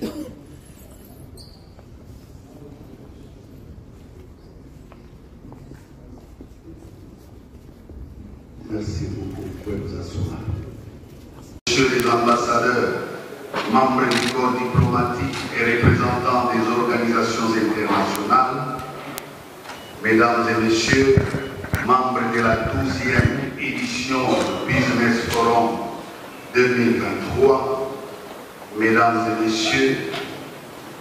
Merci beaucoup pour vous asseoir. Messieurs les ambassadeurs, membres du corps diplomatique et représentants des organisations internationales, mesdames et messieurs, membres de la 12e édition du Business Forum 2023, mesdames et messieurs,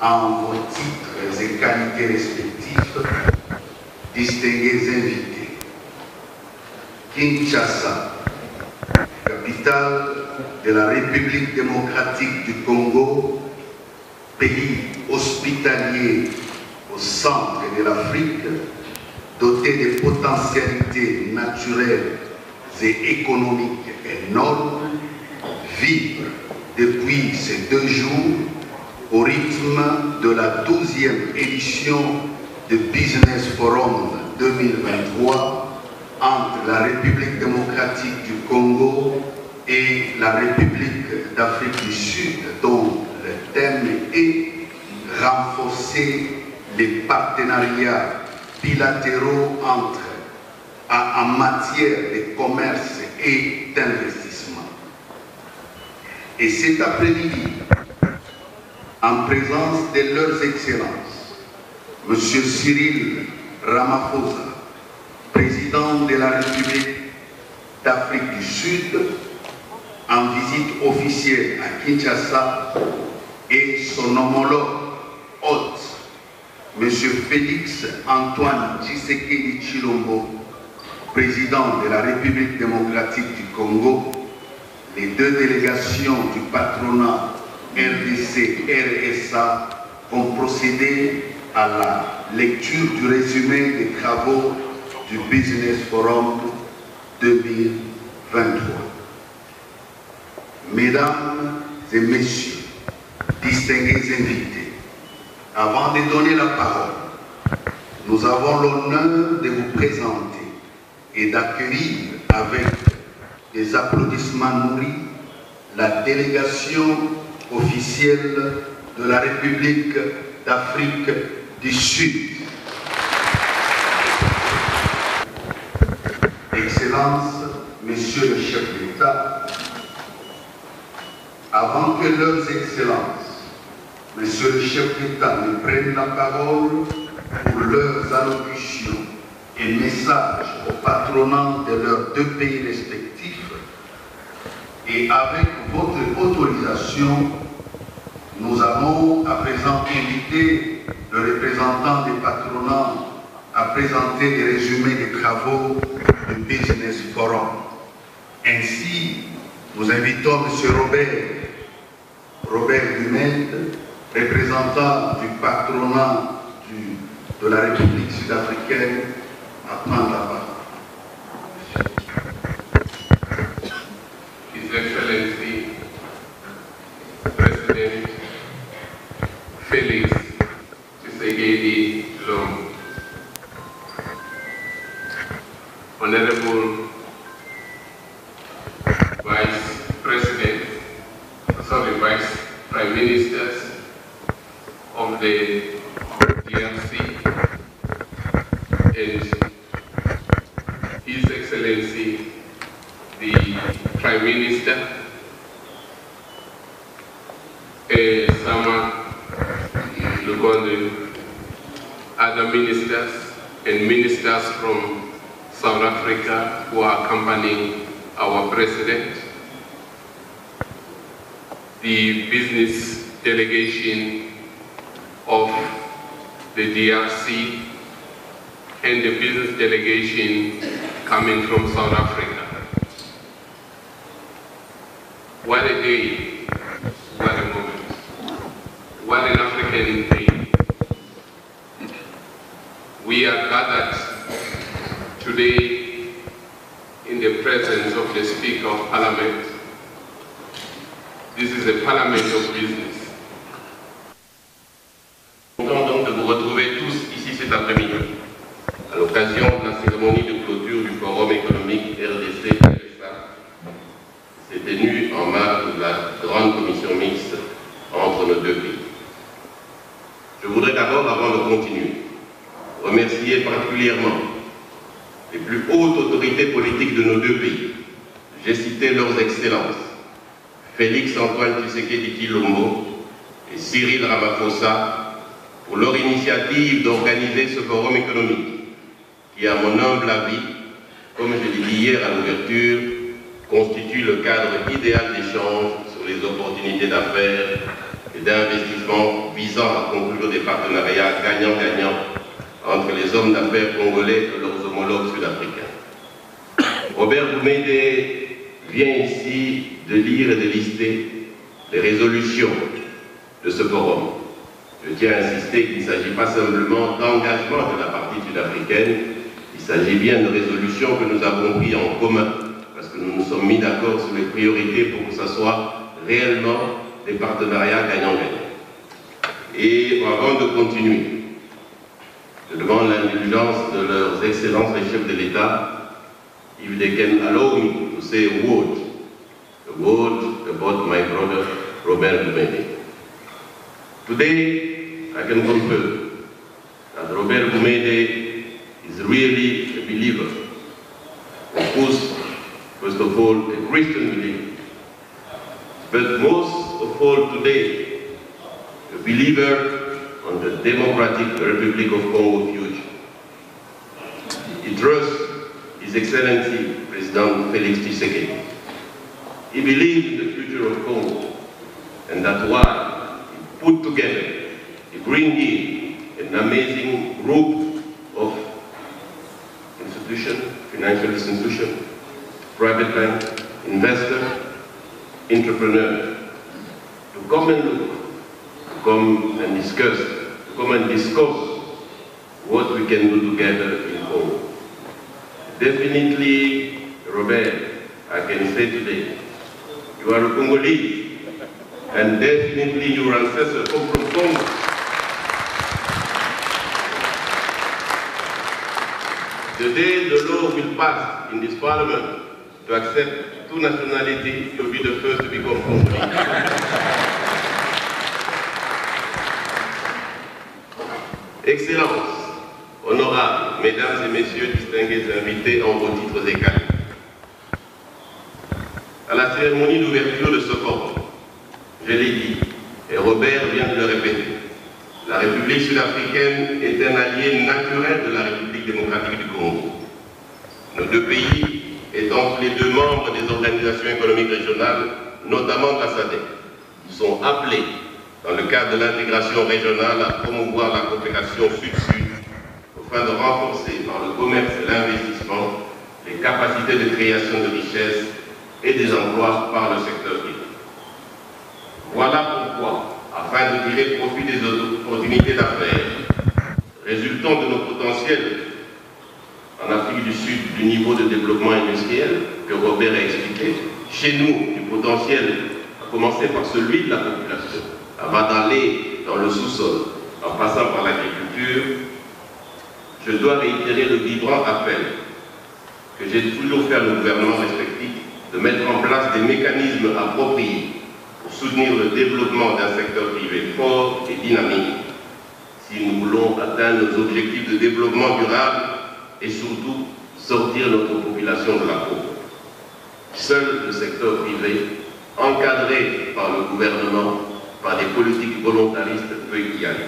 en vos titres et qualités respectifs, distingués invités. Kinshasa, capitale de la République démocratique du Congo, pays hospitalier au centre de l'Afrique, doté de potentialités naturelles et économiques énormes, vibre depuis ces 2 jours au rythme de la 12e édition du Business Forum 2023 entre la République démocratique du Congo et la République d'Afrique du Sud, dont le thème est renforcer les partenariats bilatéraux en matière de commerce et d'investissement. Et cet après-midi, en présence de leurs excellences, M. Cyril Ramaphosa, président de la République d'Afrique du Sud, en visite officielle à Kinshasa, et son homologue hôte, M. Félix Antoine Tshisekedi Tshilombo, président de la République démocratique du Congo, les 2 délégations du patronat RDC-RSA ont procédé à la lecture du résumé des travaux du Business Forum 2023. Mesdames et messieurs, distingués invités, avant de donner la parole, nous avons l'honneur de vous présenter et d'accueillir avec des applaudissements nourris la délégation officielle de la République d'Afrique du Sud. Excellences, Messieurs le chef d'État, avant que leurs excellences, Messieurs le chef d'État, ne prennent la parole pour leurs allocutions et messages au patronat de leurs 2 pays respectifs, et avec votre autorisation, nous avons à présent invité le représentant des patronats à présenter les résumés des travaux du Business Forum. Ainsi, nous invitons M. Robert Dumel, représentant du patronat de la République sud-africaine, à prendre la parole. His Excellency, President Félix Tshisekedi Tshilombo, Honorable Vice Prime Ministers of the DRC and His Excellency the Prime Minister, Sama Lukonde, other ministers and ministers from South Africa who are accompanying our President, the business delegation of the DRC and the business delegation coming from South Africa. What a day, what a moment, what an African day. We are gathered today in the presence of the Speaker of Parliament. This is a parliament of business. Content donc de vous retrouver tous ici cet après-midi à l'occasion de la cérémonie de clôture du Forum économique RDC-RSA. C'est tenu en marge de la grande commission mixte entre nos 2 pays. d'abord, avant de continuer, remercier particulièrement les plus hautes autorités politiques de nos deux pays. J'ai cité leurs excellences, Félix Antoine Tshisekedi Tshilombo et Cyril Ramaphosa, pour leur initiative d'organiser ce forum économique qui, à mon humble avis, comme je l'ai dit hier à l'ouverture, constitue le cadre idéal d'échange sur les opportunités d'affaires et d'investissement visant à conclure des partenariats gagnant-gagnant entre les hommes d'affaires congolais et leurs homologues sud-africains. Robert Boumediene vient ici de lire et de lister les résolutions de ce forum. Je tiens à insister qu'il ne s'agit pas simplement d'engagement de la partie sud-africaine, il s'agit bien de résolutions que nous avons prises en commun, parce que nous nous sommes mis d'accord sur les priorités pour que ce soit réellement des partenariats gagnant-gagnant. Et avant de continuer, je demande l'indulgence de leurs excellences les chefs de l'État, if they can allow me to say a word about my brother Robert Boumediene. Today, I can confirm that Robert Boumediene is really a believer. Of course, first of all, a Christian believer. But most of all today, a believer on the Democratic Republic of Congo future. He trusts His Excellency President Félix Tshisekedi. He believes in the future of Congo, and that's why he put together, he bring in an amazing group of institutions, financial institutions, private bank, investors, entrepreneurs, to come and look, to come and discuss what we can do together in Congo. Definitely, Robert, I can say today, you are a Congolese, and definitely your ancestors come from Congo. The day the law will pass in this parliament to accept two nationalities, you'll be the first to become Congolese. Excellences, honorables, mesdames et messieurs, distingués invités en vos titres et qualités. À la cérémonie d'ouverture de ce forum, je l'ai dit, et Robert vient de le répéter, la République sud-africaine est un allié naturel de la République démocratique du Congo. Nos deux pays étant tous les deux membres des organisations économiques régionales, notamment de la SADC, sont appelés, dans le cadre de l'intégration régionale, à promouvoir la coopération sud-sud afin de renforcer par le commerce et l'investissement les capacités de création de richesses et des emplois par le secteur privé. Voilà pourquoi, afin de tirer profit des opportunités d'affaires résultant de nos potentiels en Afrique du Sud du niveau de développement industriel que Robert a expliqué, chez nous du potentiel à commencer par celui de la population, avant d'aller dans le sous-sol, en passant par l'agriculture, je dois réitérer le vibrant appel que j'ai toujours fait à nos gouvernements respectifs de mettre en place des mécanismes appropriés pour soutenir le développement d'un secteur privé fort et dynamique si nous voulons atteindre nos objectifs de développement durable et surtout sortir notre population de la pauvreté. Seul le secteur privé, encadré par le gouvernement, par des politiques volontaristes, peut y aller.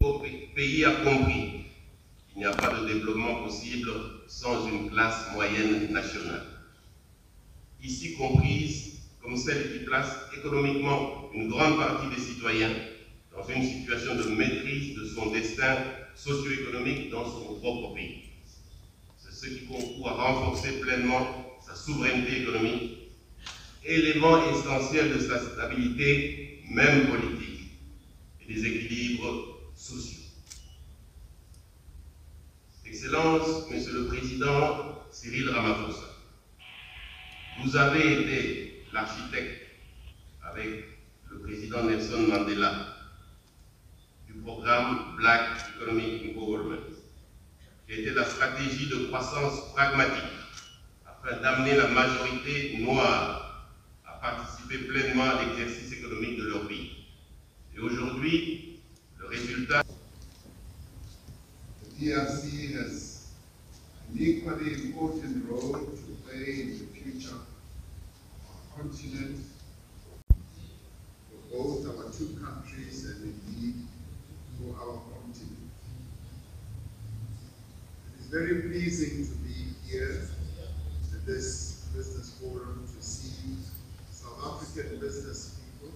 Le pays a compris qu'il n'y a pas de développement possible sans une classe moyenne nationale. Ici comprise comme celle qui place économiquement une grande partie des citoyens dans une situation de maîtrise de son destin socio-économique dans son propre pays. C'est ce qui concourt à renforcer pleinement sa souveraineté économique, élément essentiel de sa stabilité, même politique, et des équilibres sociaux. Excellences, Monsieur le Président Cyril Ramaphosa, vous avez été l'architecte, avec le président Nelson Mandela, du programme Black Economic Empowerment, qui était la stratégie de croissance pragmatique afin d'amener la majorité noire à participer pleinement à l'exercice économique de leur pays. Et aujourd'hui, le résultat... The DRC has an equally important role to play in the future of our continent, for both our two countries and indeed for our continent. It is very pleasing to be here at this business forum to see South African business people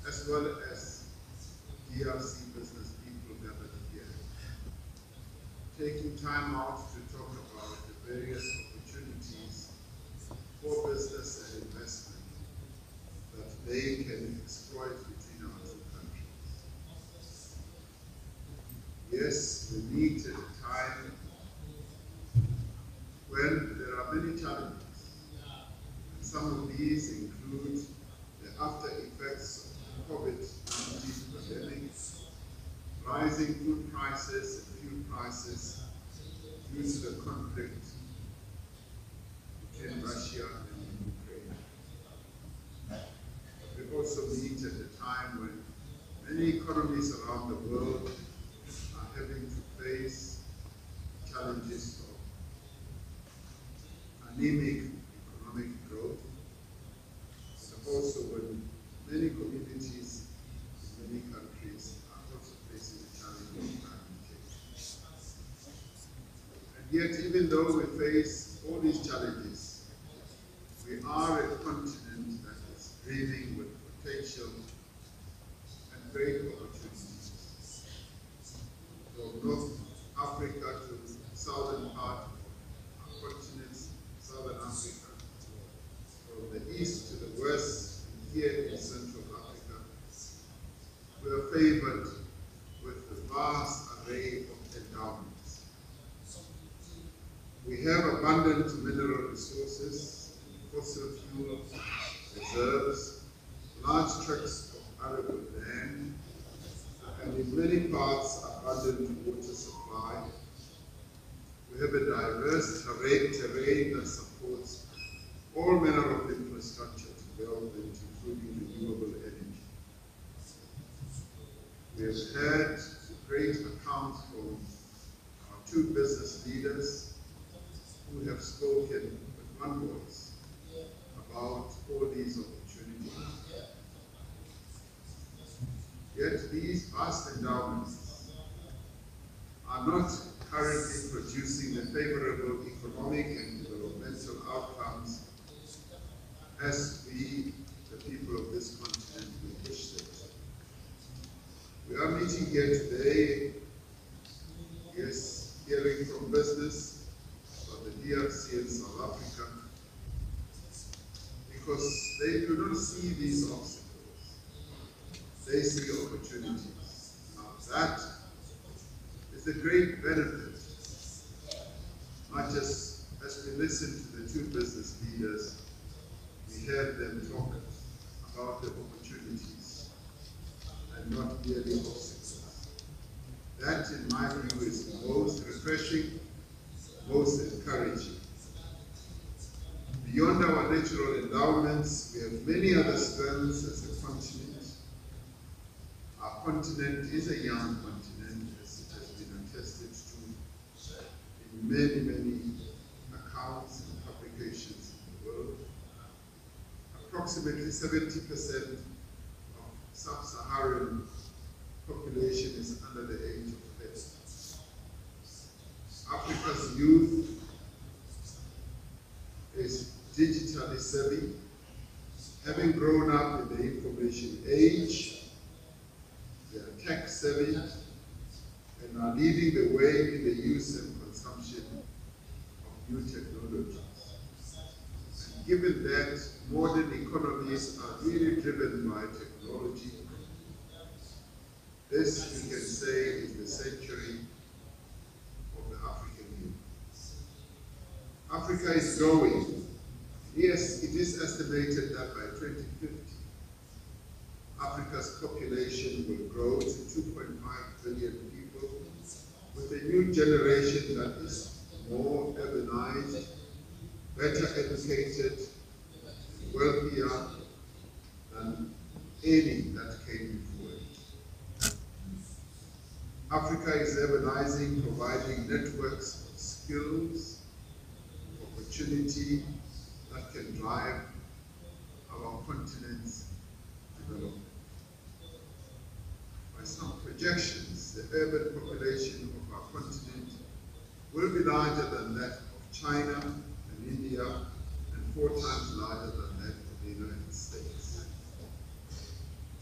as well as DRC business people gathered here, taking time out to talk about the various opportunities for business and investment that they can exploit between our two countries. Yes, we meet at a time when there are many challenges. And some of these include the after effects of COVID-19 pandemic, rising food prices and fuel prices due to the conflict between Russia and Ukraine. We also meet at a time when many economies around the world are having to face challenges of anemic economic growth, and also when many communities in many countries are also facing the challenge of climate change. And yet, even though we face all these challenges, we are a continent that is brimming with potential and great opportunities. From North Africa to the southern part of our continent, Southern Africa, from the east to the west, and here in Central Africa, we are favored with a vast array of endowments. We have abundant mineral resources, fossil fuel reserves, large tracts of arable land, and in many parts abundant water supply. We have a diverse terrain that supports all manner of infrastructure development, including renewable energy. We have had great accounts from our two business leaders who have spoken with one voice about all these opportunities. Yet these vast endowments are not currently producing the favorable economic and developmental outcomes as we, the people of this continent, will wish them. We are meeting here today, yes, hearing from business about the DRC and South Africa, because they do not see these obstacles. They see opportunities. Now that is a great benefit, not just as we listen to the two business leaders, we heard them talk about the opportunities and not merely obstacles. That, in my view, is most refreshing, most encouraging. Beyond our natural endowments, we have many other strengths as a continent. Our continent is a young continent, as it has been attested to in many, many accounts and publications in the world. Approximately 70% of sub-Saharan population is under the age of 30. Africa's youth is digitally savvy, having grown up in the information age. They are tech savvy and are leading the way in the use and consumption of new technologies. And given that modern economies are really driven by technology, this, we can say, is the century of the African youth. Africa is growing. Yes, it is estimated that by 2050, Africa's population will grow to 2.5 billion people, with a new generation that is more urbanized, better educated, wealthier than any that came before it. Africa is urbanizing, providing networks of skills, opportunity that can drive our continent's development. By some projections, the urban population of our continent will be larger than that of China and India, and 4 times larger than that of the United States.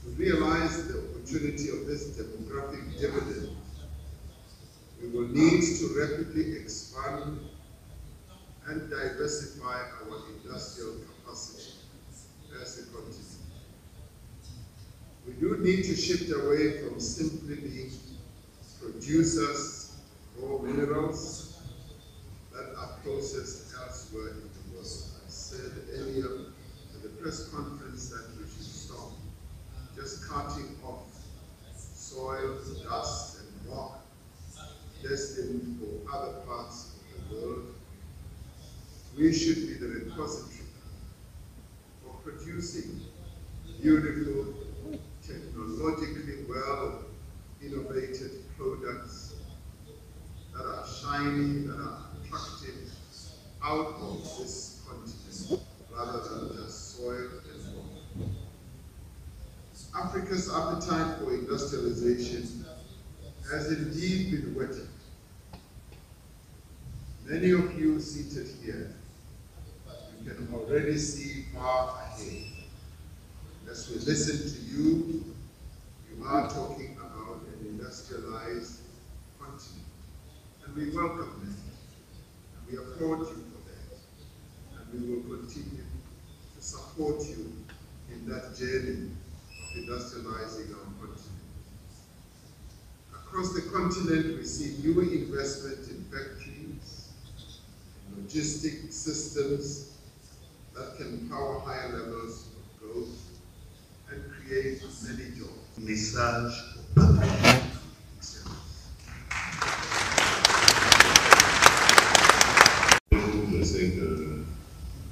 To realize the opportunity of this demographic dividend, we will need to rapidly expand and diversify our industrial capacity as a continent. We do need to shift away from simply being producers of raw minerals that are processed elsewhere in the world. I said earlier at the press conference that we should stop just cutting off soil, dust, and rock destined for other parts of the world. We should be the repository for producing beautiful, technologically well innovated products that are shiny, that are attractive out of this continent, rather than just soil and water. Africa's appetite for industrialization has indeed been whetted. Many of you seated here, you can already see far ahead. As we listen to you, you are talking about an industrialized continent. And we welcome that. And we applaud you for that. And we will continue to support you in that journey of industrializing our continent. Across the continent, we see new investment in factories, in logistic systems that can power higher levels of growth and create many jobs. Message. Je sais que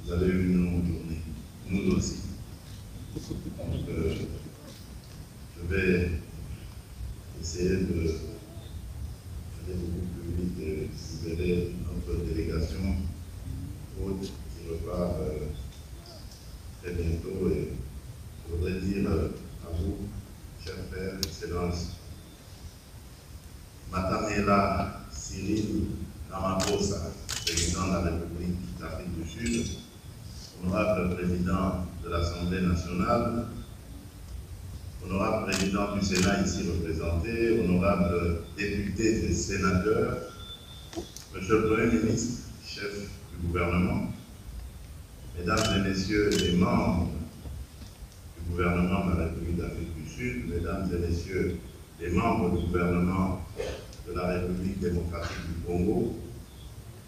vous avez eu une longue journée, nous aussi. Donc, je vais essayer de aller beaucoup plus vite et libérer notre délégation haute qui repart très bientôt. Et je voudrais dire à vous, chers frères, Excellences, Matamela Cyril Ramaphosa, président de la République d'Afrique du Sud, honorable président de l'Assemblée nationale, honorable président du Sénat ici représenté, honorable députés et sénateurs, monsieur le Premier ministre, chef du gouvernement, mesdames et messieurs les membres du gouvernement de la République d'Afrique du Sud, mesdames et messieurs les membres du gouvernement de la République démocratique du Congo,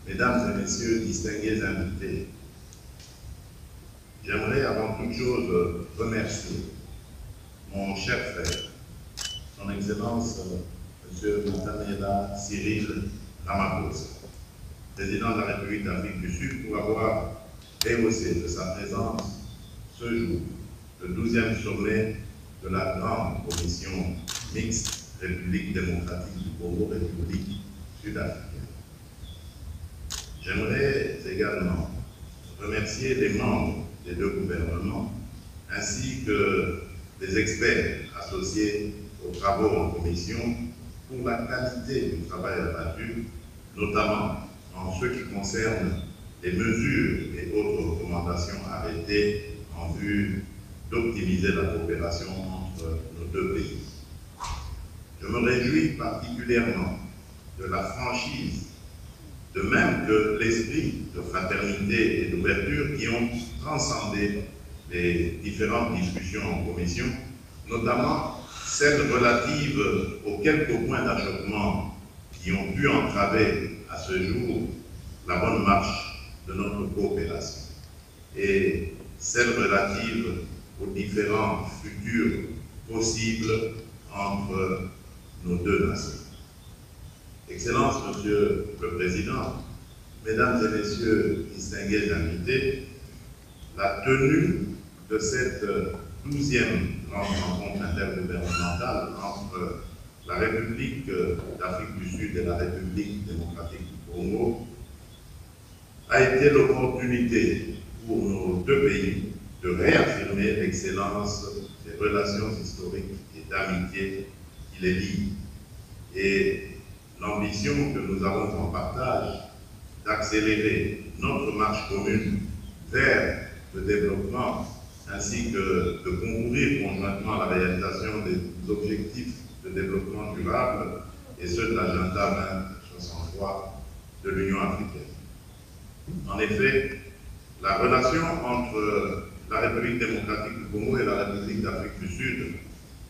mesdames et messieurs distingués invités, j'aimerais avant toute chose remercier mon cher frère, son Excellence M. Matamela Cyril Ramaphosa, président de la République d'Afrique du Sud, pour avoir rehaussé de sa présence ce jour le 12e sommet de la grande commission mixte République démocratique du Congo, République sud-africaine. J'aimerais également remercier les membres des deux gouvernements ainsi que les experts associés aux travaux en commission pour la qualité du travail abattu, notamment en ce qui concerne les mesures et autres recommandations arrêtées en vue d'optimiser la coopération entre nos deux pays. Je me réjouis particulièrement de la franchise, de même que l'esprit de fraternité et d'ouverture qui ont transcendé les différentes discussions en commission, notamment celles relatives aux quelques points d'achoppement qui ont pu entraver à ce jour la bonne marche de notre coopération et celles relatives aux différents futurs possibles entre nos deux nations. Excellences, Monsieur le Président, Mesdames et Messieurs distingués invités, la tenue de cette 12e grande rencontre intergouvernementale entre la République d'Afrique du Sud et la République démocratique du Congo a été l'opportunité pour nos deux pays de réaffirmer l'excellence des relations historiques et d'amitié qui les lient et l'ambition que nous avons en partage d'accélérer notre marche commune vers le développement ainsi que de concourir conjointement à la réalisation des objectifs de développement durable et ceux de l'agenda 2063 de l'Union africaine. En effet, la relation entre la République démocratique du Congo et la République d'Afrique du Sud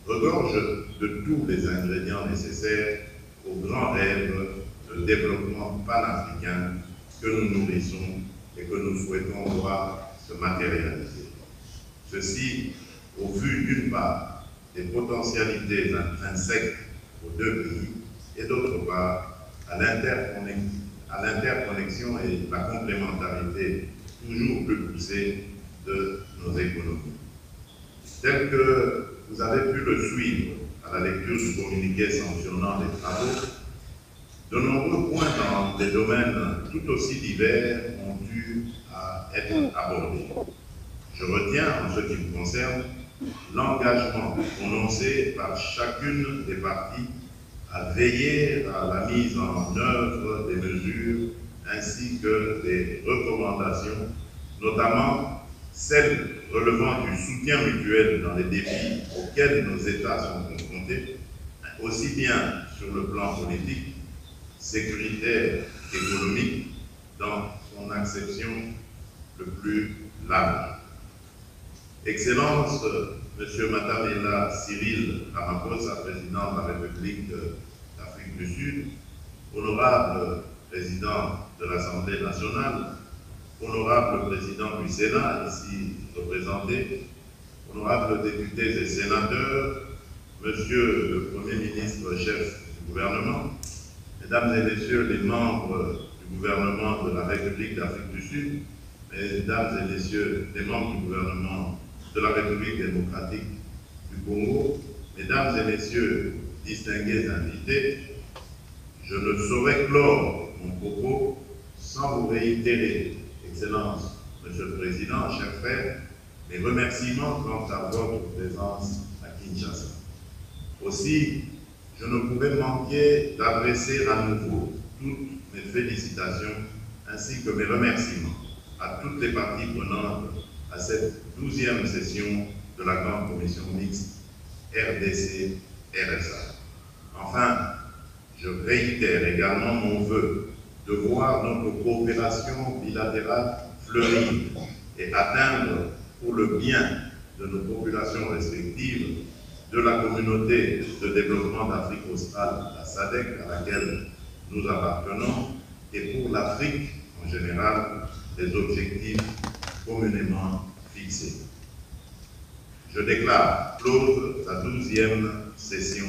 regorge de tous les ingrédients nécessaires au grand rêve de développement panafricain que nous nourrissons et que nous souhaitons voir se matérialiser. Ceci au vu d'une part des potentialités intrinsèques aux deux pays et d'autre part à l'interconnexion et la complémentarité toujours plus poussée de nos économies. Tel que vous avez pu le suivre à la lecture du communiqué sanctionnant les travaux, de nombreux points dans des domaines tout aussi divers ont dû être abordés. Je retiens, en ce qui me concerne, l'engagement prononcé par chacune des parties à veiller à la mise en œuvre des mesures ainsi que des recommandations, notamment celles relevant du soutien mutuel dans les défis auxquels nos États sont confrontés, aussi bien sur le plan politique, sécuritaire, économique, dans son acception le plus large. Excellence, M. Matamela Cyril Ramaphosa, président de la République d'Afrique du Sud, honorable président de l'Assemblée nationale, honorable président du Sénat, ici représenté, honorables députés et sénateurs, Monsieur le Premier ministre chef du gouvernement, Mesdames et Messieurs les membres du gouvernement de la République d'Afrique du Sud, Mesdames et Messieurs les membres du gouvernement de la République démocratique du Congo, Mesdames et Messieurs distingués invités, je ne saurais clore mon propos sans vous réitérer, Excellence, Monsieur le Président, chers frères, mes remerciements quant à votre présence à Kinshasa. Aussi, je ne pouvais manquer d'adresser à nouveau toutes mes félicitations ainsi que mes remerciements à toutes les parties prenantes à cette 12e session de la Grande Commission mixte RDC-RSA. Enfin, je réitère également mon vœu de voir notre coopération bilatérale fleurir et atteindre pour le bien de nos populations respectives de la communauté de développement d'Afrique australe, la SADC, à laquelle nous appartenons, et pour l'Afrique en général, des objectifs communément fixés. Je déclare close la 12e session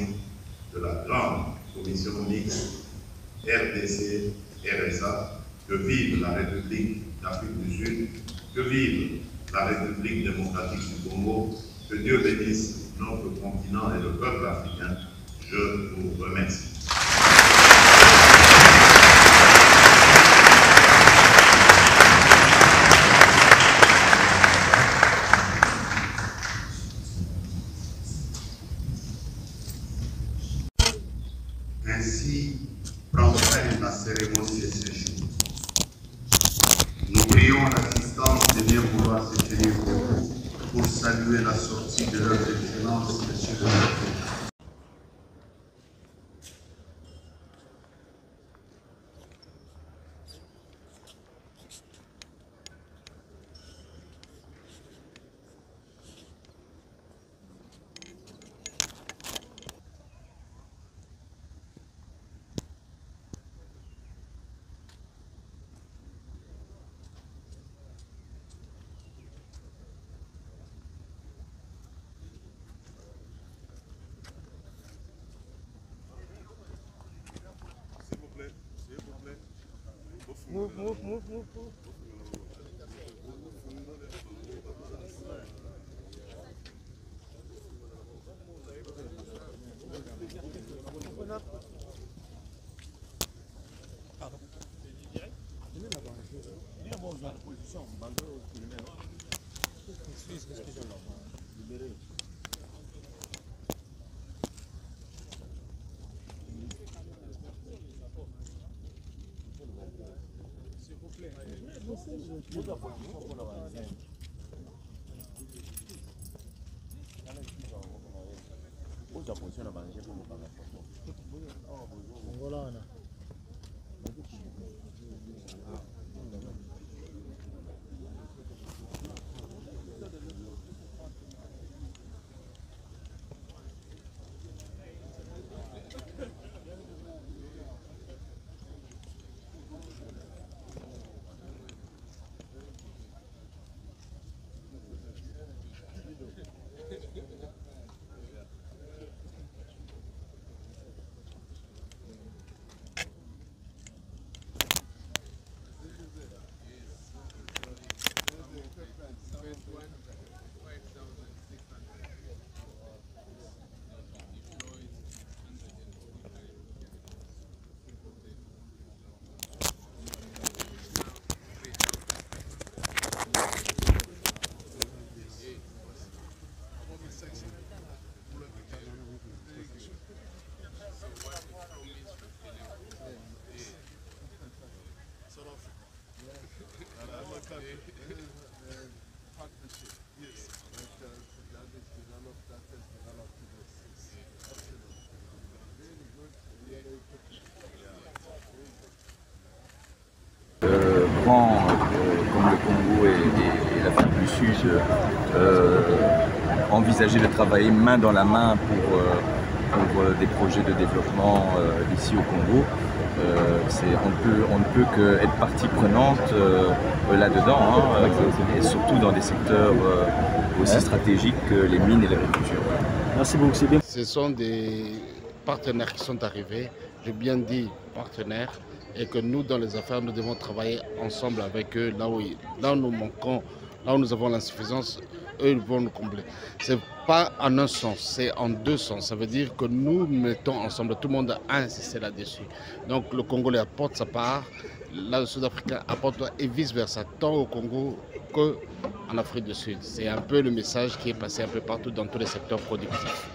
de la Grande Commission mixte RDC-RSA. Que vive la République d'Afrique du Sud, que vive la République démocratique du Congo, que Dieu bénisse notre continent et le peuple africain. Je vous remercie. Ainsi prend fin la cérémonie de ce jour. Nous prions l'assistance de bien vouloir se tenir debout pour saluer la sortie de leurs excellences, Monsieur le Président. Move. Grands comme le Congo et l'Afrique du Sud envisager de travailler main dans la main pour des projets de développement ici au Congo. On ne peut qu'être partie prenante là-dedans, et surtout dans des secteurs aussi stratégiques que les mines et l'agriculture. Merci beaucoup, c'est bien. Ce sont des partenaires qui sont arrivés, j'ai bien dit partenaires, et que nous, dans les affaires, nous devons travailler ensemble avec eux, là où nous manquons, là où nous avons l'insuffisance, eux ils vont nous combler. Ce n'est pas en un sens, c'est en deux sens. Ça veut dire que nous mettons ensemble, tout le monde a insisté là-dessus. Donc le Congolais apporte sa part, là le Sud-Africain apporte, et vice-versa, tant au Congo qu'en Afrique du Sud. C'est un peu le message qui est passé un peu partout dans tous les secteurs productifs.